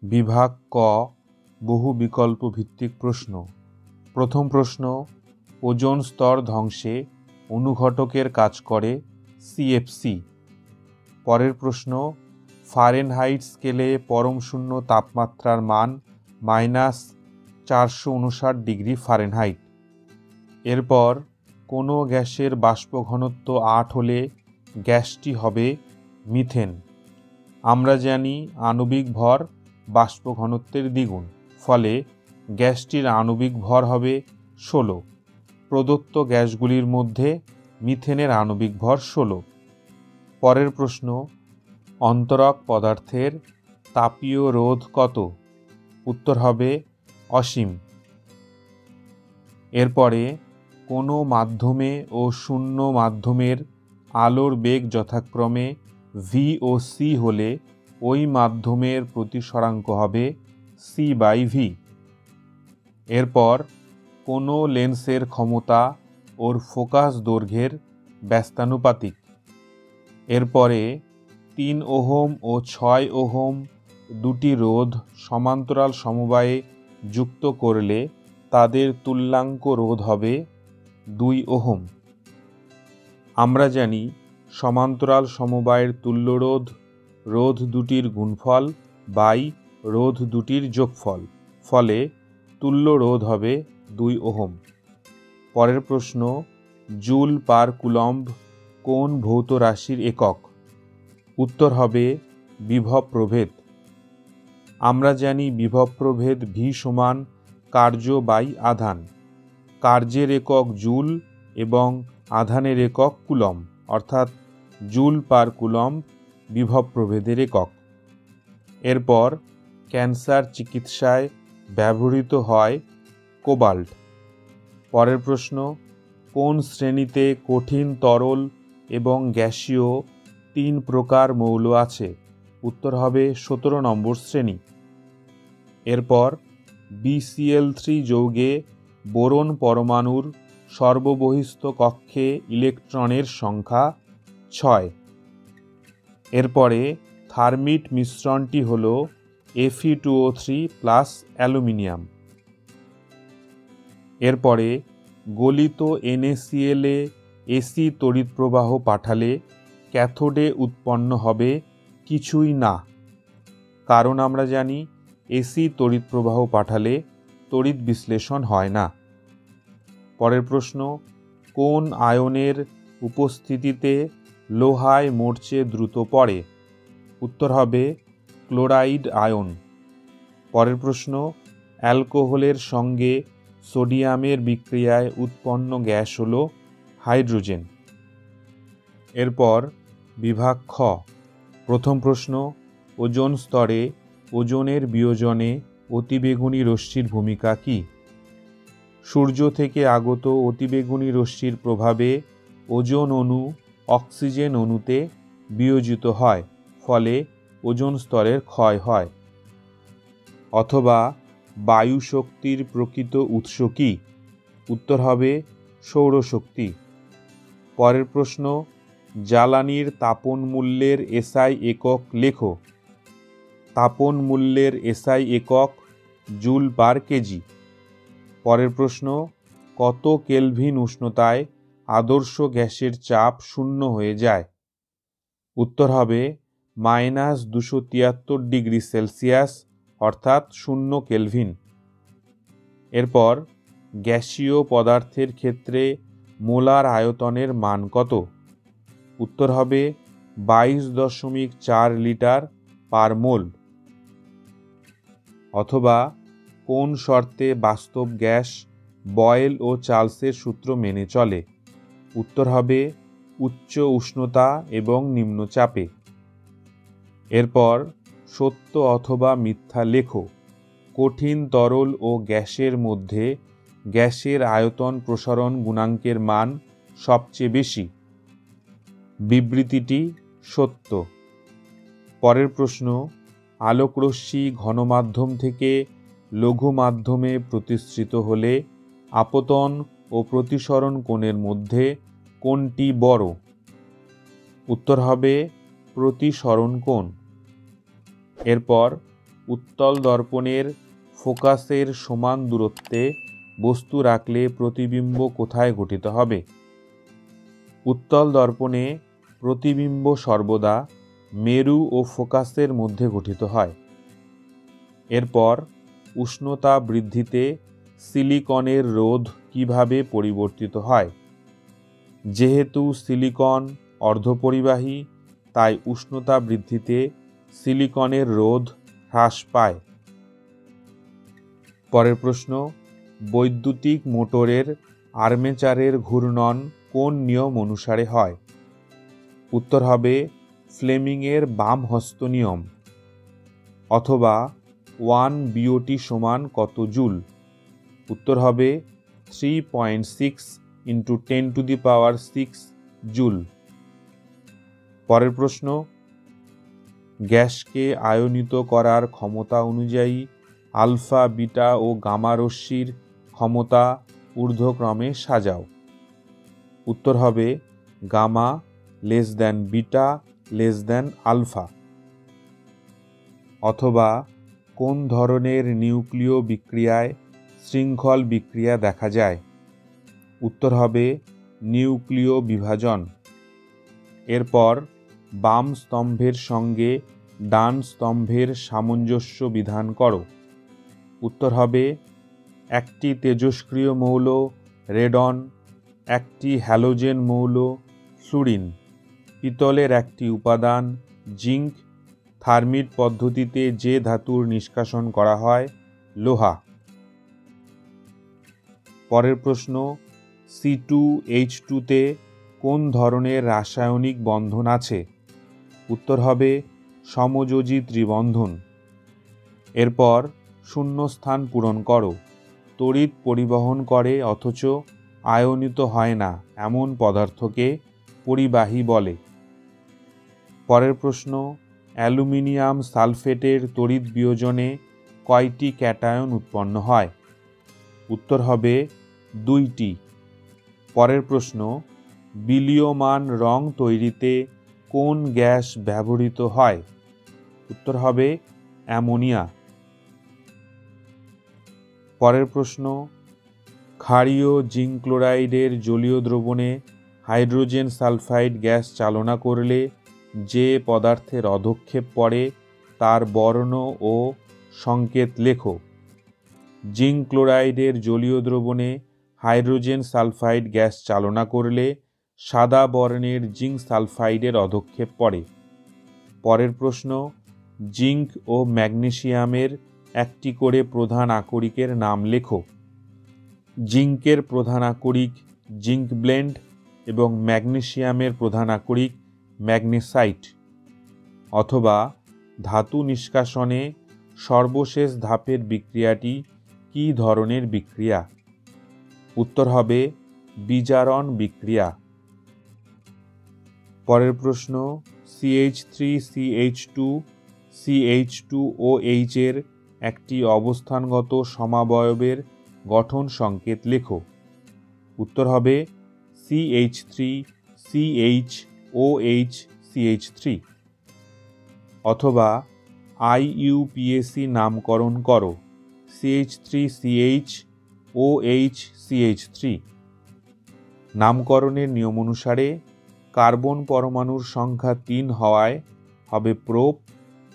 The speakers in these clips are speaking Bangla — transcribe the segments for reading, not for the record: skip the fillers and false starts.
বিভাগ ক বহু বিকল্প ভিত্তিক প্রশ্ন। প্রথম প্রশ্ন, ওজোন স্তর ধ্বংসে অনুঘটকের কাজ করে সিএফসি। পরের প্রশ্ন, ফারেনহাইট স্কেলে পরম শূন্য তাপমাত্রার মান -459 ডিগ্রি ফারেনহাইট। এরপর কোনো গ্যাসের বাষ্প ঘনত্ব 8 হলে গ্যাসটি হবে মিথেন। আমরা জানি আণবিক ভর বাষ্প ঘনত্বের দ্বিগুণ, ফলে গ্যাসটির আণবিক ভর হবে 16। প্রদত্ত গ্যাসগুলির মধ্যে মিথেনের আণবিক ভর 16। পরের প্রশ্ন, অন্তরক পদার্থের তাপীয় রোধ কত? উত্তর হবে অসীম। এরপরে কোনো মাধ্যমে ও শূন্য মাধ্যমের আলোর বেগ যথাক্রমে ভি ও সি হলে ওই মাধ্যমের প্রতিসরাঙ্ক হবে সি/ভি। এরপর কোনো লেন্সের ক্ষমতা ওর ফোকাস দৈর্ঘ্যের ব্যস্তানুপাতিক। এরপরে 3 ওহম ও 6 ওহম দুটি রোধ সমান্তরাল সমবায়ে যুক্ত করলে তাদের তুল্যাঙ্ক রোধ হবে 2 ওহম। আমরা জানি সমান্তরাল সমবায়ের তুল্যরোধ রোধ দুটির গুণফল বাই রোধ দুটির যোগফল, ফলে তুল্য রোধ হবে 2 ওহম। পরের প্রশ্ন, জুল পার কুলম্ব কোন ভৌত রাশির একক? উত্তর হবে বিভব প্রভেদ। আমরা জানি বিভব প্রভেদ ভি সমান কার্য বাই আধান। কার্যের একক জুল এবং আধানের একক কুলম্ব, অর্থাৎ জুল পার কুলম্ব বিভব প্রভেদের একক। এরপর ক্যান্সার চিকিৎসায় ব্যবহৃত হয় কোবাল্ট। পরের প্রশ্ন, কোন শ্রেণীতে কঠিন তরল এবং গ্যাসীয় 3 প্রকার মৌল আছে? উত্তর হবে 17 নম্বর শ্রেণী। এরপর BCl3 যৌগে বোরন পরমাণুর সর্ববহিস্থ কক্ষে ইলেকট্রনের সংখ্যা 6। এরপরে থার্মিট মিশ্রণটি হল Fe2O3 অ্যালুমিনিয়াম। এরপরে গলিত NaCl এ এসি তড়িৎ প্রবাহ পাঠালে ক্যাথোডে উৎপন্ন হবে কিছুই না, কারণ আমরা জানি এসি তড়িৎ প্রবাহ পাঠালে তড়িৎ বিশ্লেষণ হয় না। পরের প্রশ্ন, কোন আয়নের উপস্থিতিতে লোহায় মরচে দ্রুত পড়ে? উত্তর হবে ক্লোরাইড আয়ন। পরের প্রশ্ন, অ্যালকোহলের সঙ্গে সোডিয়ামের বিক্রিয়ায় উৎপন্ন গ্যাস হল হাইড্রোজেন। এরপর বিভাগ খ। প্রথম প্রশ্ন, ওজোন স্তরে ওজোনের বিয়োজনে অতিবেগুনি রশ্মির ভূমিকা কী? সূর্য থেকে আগত অতিবেগুনি রশ্মির প্রভাবে ওজোন অণু অক্সিজেন অণুতে বিয়োজিত হয়, ফলে ওজোন স্তরের ক্ষয় হয়। অথবা বায়ু শক্তির প্রকৃত উৎস কী? উত্তর হবে সৌরশক্তি। পরের প্রশ্ন, জ্বালানির তাপন মূল্যের এসআই একক লেখো। তাপন মূল্যের এসআই একক জুল পার কেজি। পরের প্রশ্ন, কত কেলভিন উষ্ণতায় আদর্শ গ্যাসের চাপ শূন্য হয়ে যায়? উত্তর হবে -273 ডিগ্রি সেলসিয়াস, অর্থাৎ 0 কেলভিন। এরপর গ্যাসীয় পদার্থের ক্ষেত্রে মোলার আয়তনের মান কত? উত্তর হবে 22.4 লিটার পার মোল। অথবা কোন শর্তে বাস্তব গ্যাস বয়েল ও চার্লসের সূত্র মেনে চলে? উত্তর হবে উচ্চ উষ্ণতা এবং নিম্ন চাপে। এরপর সত্য অথবা মিথ্যা লেখো। কঠিন তরল ও গ্যাসের মধ্যে গ্যাসের আয়তন প্রসারণ গুণাঙ্কের মান সবচেয়ে বেশি। বিবৃতিটি সত্য। পরের প্রশ্ন, আলোকরশ্মি ঘনমাধ্যম থেকে লঘু মাধ্যমে প্রতিসৃত হলে আপতন ও প্রতিসরণ কোণের মধ্যে কোনটি বড়? উত্তর হবে প্রতিসরণ কোণ। এরপর উত্তল দর্পণের ফোকাসের সমান দূরত্বে বস্তু রাখলে প্রতিবিম্ব কোথায় গঠিত হবে? উত্তল দর্পণে প্রতিবিম্ব সর্বদা মেরু ও ফোকাসের মধ্যে গঠিত হয়। এরপর উষ্ণতা বৃদ্ধিতে সিলিকনের রোধ কিভাবে পরিবর্তিত হয়? যেহেতু সিলিকন অর্ধপরিবাহী, তাই উষ্ণতা বৃদ্ধিতে সিলিকনের রোধ হ্রাস পায়। পরের প্রশ্ন, বৈদ্যুতিক মোটরের আর্মেচারের ঘূর্ণন কোন নিয়ম অনুসারে হয়? উত্তর হবে ফ্লেমিংয়ের বাম হস্ত নিয়ম। অথবা 1 বিওটি সমান কত জুল? উত্তর হবে 3.6 × 10⁶ জুল। পরের প্রশ্ন, গ্যাসকে আয়নিত করার ক্ষমতা অনুযায়ী আলফা, বিটা ও গামা রশ্মির ক্ষমতা ঊর্ধ্বক্রমে সাজাও। উত্তর হবে গামা বিটা আলফা। অথবা কোন ধরনের নিউক্লিয় বিক্রিয়ায় শৃঙ্খল বিক্রিয়া দেখা যায়? উত্তর হবে নিউক্লিয় বিভাজন। এরপর বাম স্তম্ভের সঙ্গে ডান স্তম্ভের সামঞ্জস্য বিধান করো। উত্তর হবে একটি তেজস্ক্রিয় মৌল রেডন, একটি হ্যালোজেন মৌল ফ্লুরিন, পিতলের একটি উপাদান জিঙ্ক, থার্মিট পদ্ধতিতে যে ধাতুর নিষ্কাশন করা হয় লোহা। পরের প্রশ্ন, C2H2 তে কোন ধরনের রাসায়নিক বন্ধন আছে? উত্তর হবে সমযোজী ত্রিবন্ধন। এরপর শূন্যস্থান পূরণ করো। তড়িৎ পরিবহন করে অথচ আয়নিত হয় না এমন পদার্থকে পরিবাহী বলে। পরের প্রশ্ন, অ্যালুমিনিয়াম সালফেটের তড়িৎ বিয়োজনে কয়টি ক্যাটায়ন উৎপন্ন হয়? উত্তর হবে 2টি। পরের প্রশ্ন, বিলীয়মান রং তৈরিতে কোন গ্যাস ব্যবহৃত হয়? উত্তর হবে অ্যামোনিয়া। পরের প্রশ্ন, ক্ষারীয় জিঙ্ক ক্লোরাইডের জলীয় দ্রবণে হাইড্রোজেন সালফাইড গ্যাস চালনা করলে যে পদার্থের অধক্ষেপ পড়ে তার বর্ণ ও সংকেত লেখো। জিঙ্ক ক্লোরাইডের জলীয় দ্রবণে হাইড্রোজেন সালফাইড গ্যাস চালনা করলে সাদা বর্ণের জিঙ্ক সালফাইডের অধক্ষেপ পড়ে। পরের প্রশ্ন, জিঙ্ক ও ম্যাগনেসিয়ামের একটি করে প্রধান আকরিকের নাম লেখো। জিঙ্কের প্রধান আকরিক জিঙ্ক ব্লেন্ড এবং ম্যাগনেসিয়ামের প্রধান আকরিক ম্যাগনেসাইট। অথবা ধাতু নিষ্কাশনে সর্বশেষ ধাপের বিক্রিয়াটি কী ধরনের বিক্রিয়া? উত্তর হবে বিজারণ বিক্রিয়া। পরের প্রশ্ন, CH3CH2CH2OH এর একটি অবস্থানগত সমাবয়বের গঠন সংকেত লেখো। উত্তর হবে CH3CH OH CH3। অথবা IUPAC নামকরণ করো CH3CH OH CH3। নামকরণের নিয়ম অনুসারে কার্বন পরমাণুর সংখ্যা 3 হওয়ায় হবে প্রোপ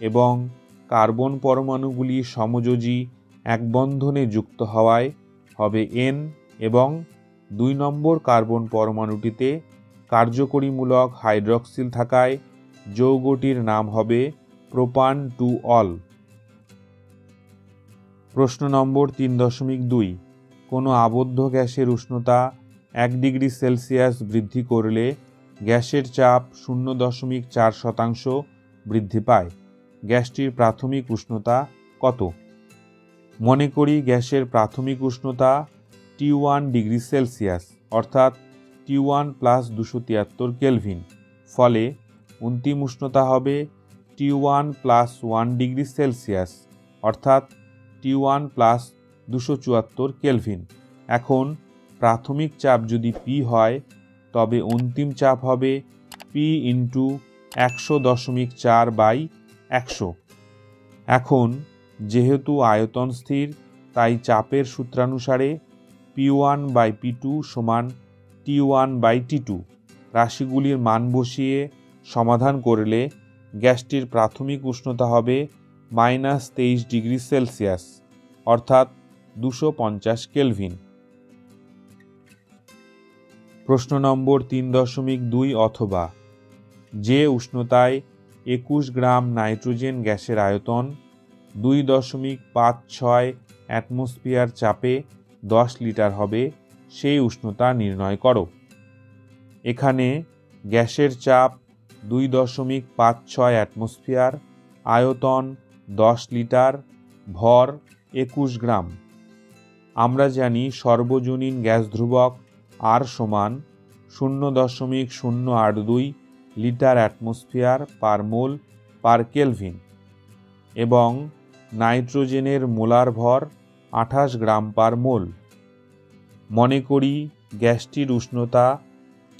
এবং কার্বন পরমাণুগুলি সমযোজী এক বন্ধনে যুক্ত হওয়ায় হবে N এবং 2 নম্বর কার্বন পরমাণুটিতে কার্যকরীমূলক হাইড্রক্সিল থাকায় যৌগটির নাম হবে প্রোপান টু অল। প্রশ্ন নম্বর 3.2, কোনো আবদ্ধ গ্যাসের উষ্ণতা 1 ডিগ্রি সেলসিয়াস বৃদ্ধি করলে গ্যাসের চাপ 0.4% বৃদ্ধি পায়। গ্যাসটির প্রাথমিক উষ্ণতা কত? মনে করি গ্যাসের প্রাথমিক উষ্ণতা T1 ডিগ্রি সেলসিয়াস অর্থাৎ T1 + 273 কেলভিন। ফলে অন্তিম উষ্ণতা হবে T1 + 1 ডিগ্রি সেলসিয়াস অর্থাৎ T1 + 274 কেলভিন। এখন প্রাথমিক চাপ যদি P হয় তবে অন্তিম চাপ হবে P × 100.4/100। এখন যেহেতু আয়তন স্থির, তাই চাপের সূত্রানুসারে P1/P2 সমান T1/T2 রাশিগুলির মান বসিয়ে সমাধান করলে গ্যাসটির প্রাথমিক উষ্ণতা হবে -23°C, অর্থাৎ 250 কেলভিন। প্রশ্ন নম্বর 3.2 অথবা যে উষ্ণতায় 21 গ্রাম নাইট্রোজেন গ্যাসের আয়তন 2.56 অ্যাটমসফিয়ার চাপে 10 লিটার হবে, সেই উষ্ণতা নির্ণয় করো। এখানে গ্যাসের চাপ 2.56 অ্যাটমসফিয়ার, আয়তন 10 লিটার, ভর 21 গ্রাম। আমরা জানি সর্বজনীন গ্যাস ধ্রুবক R সমান 0.082 লিটার অ্যাটমসফিয়ার পার মোল পার কেলভিন এবং নাইট্রোজেনের মোলার ভর 28 গ্রাম পার মোল। মনে করি গ্যাসটির উষ্ণতা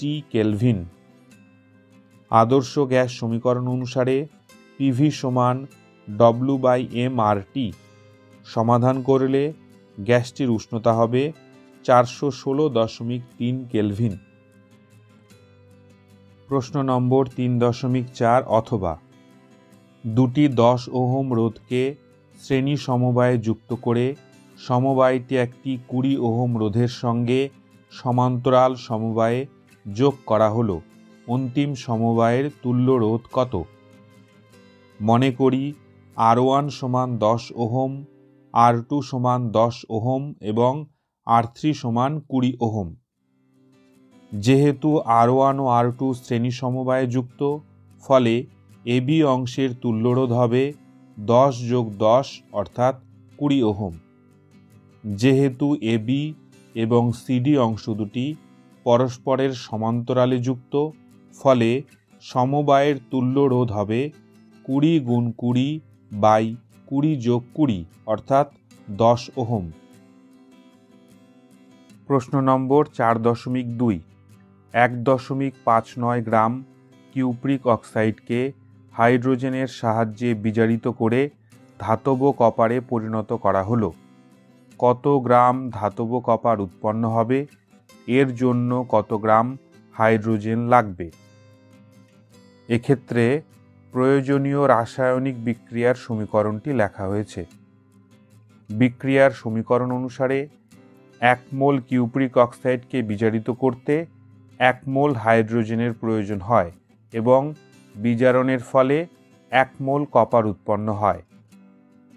T কেলভিন। আদর্শ গ্যাস সমীকরণ অনুসারে PV সমান W/mRT। সমাধান করলে গ্যাসটির উষ্ণতা হবে 416.3 কেলভিন। প্রশ্ন নম্বর 3.4 অথবা দুটি 10 ওহম রোধকে শ্রেণী সমবায়ে যুক্ত করে সমবায়টি একটি 20 ওহম রোধের সঙ্গে সমান্তরাল সমবায়ে যোগ করা হলো। অন্তিম সমবায়ের তুল্য রোধ কত? মনে করি R1 সমান 10 ওহম, R2 সমান 10 ওহম এবং R3 সমান 20 ওহম। যেহেতু R1 ও R2 শ্রেণী সমবায়ে যুক্ত, ফলে AB অংশের তুল্যরোধ হবে 10 + 10 অর্থাৎ 20 ওহম। যেহেতু AB এবং CD অংশ দুটি পরস্পরের সমান্তরালে যুক্ত, ফলে সমবায়ের তুল্যরোধ হবে 20 × 20/20 + 20 অর্থাৎ 10 ওহম। প্রশ্ন নম্বর 4.2 1.59 গ্রাম কিউপ্রিক অক্সাইডকে হাইড্রোজেনের সাহায্যে বিজারিত করে ধাতব কপারে পরিণত করা হলো। কত গ্রাম ধাতব কপার উৎপন্ন হবে? এর জন্য কত গ্রাম হাইড্রোজেন লাগবে? এক্ষেত্রে প্রয়োজনীয় রাসায়নিক বিক্রিয়ার সমীকরণটি লেখা হয়েছে। বিক্রিয়ার সমীকরণ অনুসারে 1 মোল কিউপ্রিক অক্সাইডকে বিজারিত করতে 1 মোল হাইড্রোজেনের প্রয়োজন হয় এবং বিজারণের ফলে 1 মোল কপার উৎপন্ন হয়।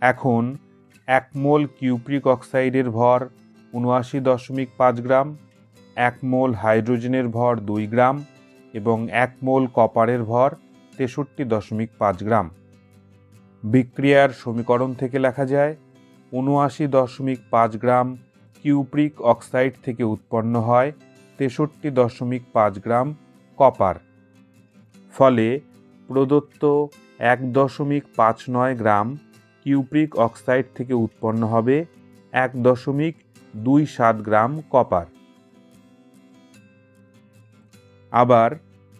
এখন 1 মোল কিউপ্রিক অক্সাইডের ভর 79.5 গ্রাম, 1 মোল হাইড্রোজেনের ভর 2 গ্রাম এবং 1 মোল কপারের ভর 63.5 গ্রাম। বিক্রিয়ার সমীকরণ থেকে লেখা যায় 79.5 গ্রাম কিউপ্রিক অক্সাইড থেকে উৎপন্ন হয় 63.5 গ্রাম কপার। ফলে প্রদত্ত 1.59 গ্রাম কিউপ্রিক অক্সাইড থেকে উৎপন্ন হবে 1.27 গ্রাম কপার। আবার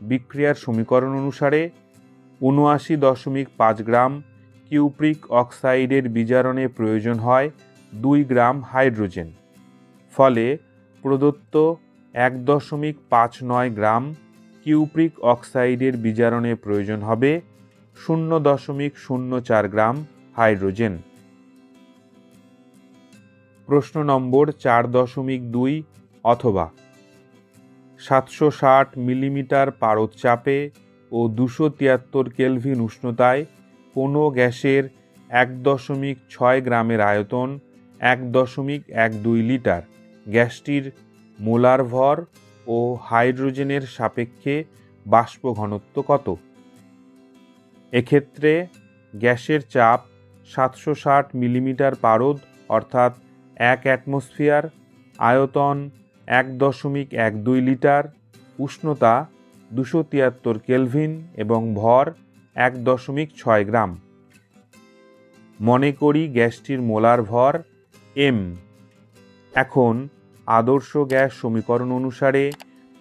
বিক্রিয়ার সমীকরণ অনুসারে 79.5 গ্রাম কিউপ্রিক অক্সাইডের বিজারণে প্রয়োজন হয় 2 গ্রাম হাইড্রোজেন। ফলে প্রদত্ত 1.59 গ্রাম কিউপ্রিক অক্সাইডের বিজারণে প্রয়োজন হবে 0.04 গ্রাম হাইড্রোজেন। প্রশ্ন নম্বর 4.2 অথবা 760 মিলিমিটার পারদ চাপে ও 273 কেলভিন উষ্ণতায় কোনো গ্যাসের 1.6 গ্রামের আয়তন 1.12 লিটার। গ্যাসটির মোলার ভর ও হাইড্রোজেনের সাপেক্ষে বাষ্প ঘনত্ব কত? এক্ষেত্রে গ্যাসের চাপ 760 মিলিমিটার পারদ অর্থাৎ 1 অ্যাটমসফিয়ার, আয়তন 1.12 লিটার, উষ্ণতা 273 কেলভিন এবং ভর 1.6 গ্রাম। মনে করি গ্যাসটির মোলার ভর m। এখন আদর্শ গ্যাস সমীকরণ অনুসারে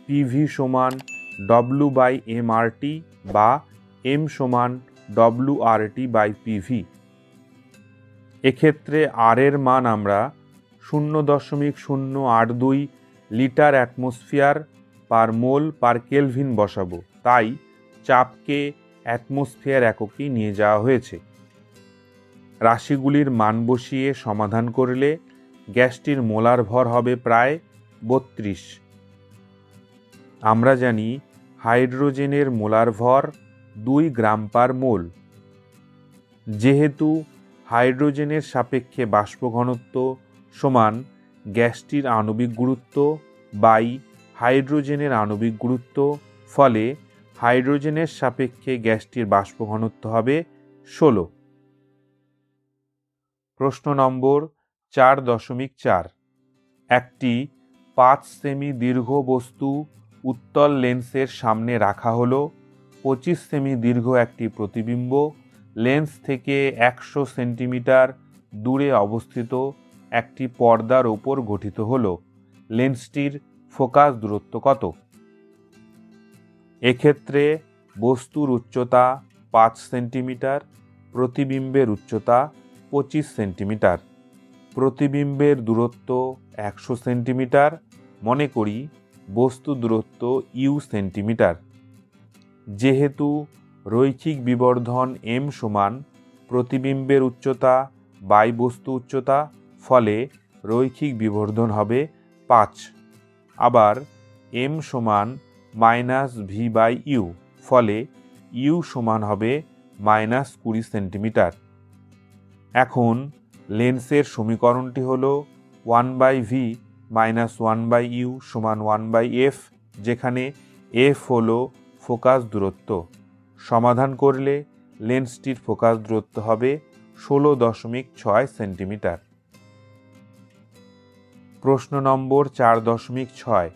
PV সমান W/mRT বা m সমান WRT/PV। এক্ষেত্রে আর এর মান আমরা 0.082 লিটার অ্যাটমসফিয়ার পার মোল পার কেলভিন বসাবো, তাই চাপকে অ্যাটমসফিয়ার এককেই নিয়ে যাওয়া হয়েছে। রাশিগুলির মান বসিয়ে সমাধান করলে গ্যাসটির মোলার ভর হবে প্রায় 32। আমরা জানি হাইড্রোজেনের মোলার ভর 2 গ্রাম পার মোল। যেহেতু হাইড্রোজেনের সাপেক্ষে বাষ্প ঘনত্ব সমান গ্যাসটির আণবিক গুরুত্ব বাই হাইড্রোজেনের আণবিক গুরুত্ব, ফলে হাইড্রোজেনের সাপেক্ষে গ্যাসটির বাষ্প ঘনত্ব হবে 16। প্রশ্ন নম্বর 4.4। একটি 5 সেমি দীর্ঘ বস্তু উত্তল লেন্সের সামনে রাখা হলো। 25 সেমি দীর্ঘ একটি প্রতিবিম্ব লেন্স থেকে 100 সেন্টিমিটার দূরে অবস্থিত একটি পর্দার ওপর গঠিত হলো। লেন্সটির ফোকাস দূরত্ব কত? এক্ষেত্রে বস্তুর উচ্চতা 5 সেন্টিমিটার, প্রতিবিম্বের উচ্চতা 25 সেন্টিমিটার, প্রতিবিম্বের দূরত্ব 100 সেন্টিমিটার। মনে করি বস্তু দূরত্ব ইউ সেন্টিমিটার। যেহেতু রৈখিক বিবর্ধন m সমান প্রতিবিম্বের উচ্চতা বাই বস্তু উচ্চতা, ফলে রৈখিক বিবর্ধন হবে 5। আবার m সমান -v/u, ফলে u সমান হবে -20 সেন্টিমিটার। এখন লেন্সের সমীকরণটি হল 1/v - 1/u সমান 1/f, যেখানে f হল ফোকাস দূরত্ব। সমাধান করলে লেন্সটির ফোকাস দূরত্ব হবে 16.6 সেন্টিমিটার। প্রশ্ন নম্বর 4.6।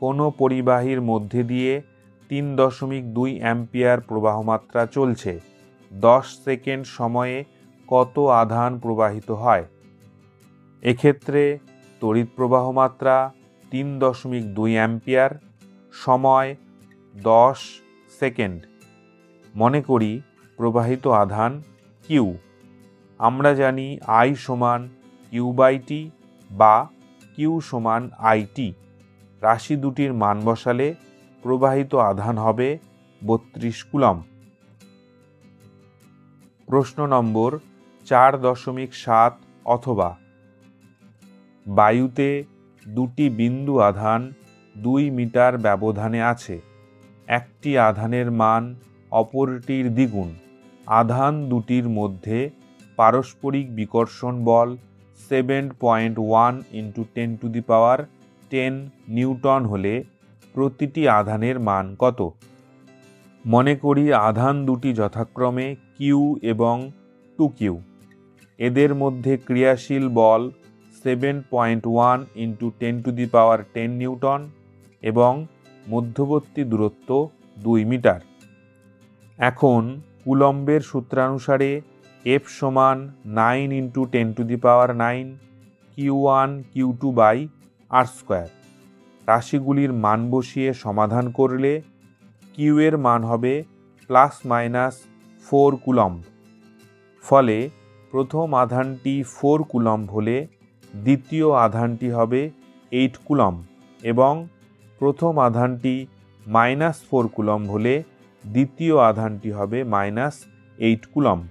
কোনো পরিবাহীর মধ্যে দিয়ে 3.2 অ্যাম্পিয়ার প্রবাহমাত্রা চলছে। 10 সেকেন্ড সময়ে কত আধান প্রবাহিত হয়? এক্ষেত্রে তড়িৎ প্রবাহ মাত্রা 3.2 অ্যাম্পিয়ার, সময় 10 সেকেন্ড। মনে করি প্রবাহিত আধান কিউ। আমরা জানি I সমান Q/T বা Q সমান IT। রাশি দুটির মান বসালে প্রবাহিত আধান হবে 32 কুলম্ব। প্রশ্ন নম্বর 4.7 অথবা বায়ুতে দুটি বিন্দু আধান 2 মিটার ব্যবধানে আছে। একটি আধানের মান অপরটির দ্বিগুণ। আধান দুটির মধ্যে পারস্পরিক বিকর্ষণ বল 7.1 × 10⁻10 নিউটন হলে প্রতিটি আধানের মান কত? মনে করি আধান দুটি যথাক্রমে কিউ এবং 2q। এদের মধ্যে ক্রিয়াশীল বল 7.1 × 10⁻10 নিউটন এবং মধ্যবর্তী দূরত্ব 2 মিটার। এখন কুলম্বের সূত্রানুসারে F সমান 9 × 10⁹ Q1 Q2/r²। রাশিগুলির মান বসিয়ে সমাধান করলে কিউ এর মান হবে ±4 কুলম্ব। ফলে প্রথম আধানটি 4 কুলম্ব হলে দ্বিতীয় আধানটি হবে 8 কুলম্ব এবং প্রথম আধানটি -4 কুলম্ব হলে দ্বিতীয় আধানটি হবে -8 কুলম্ব।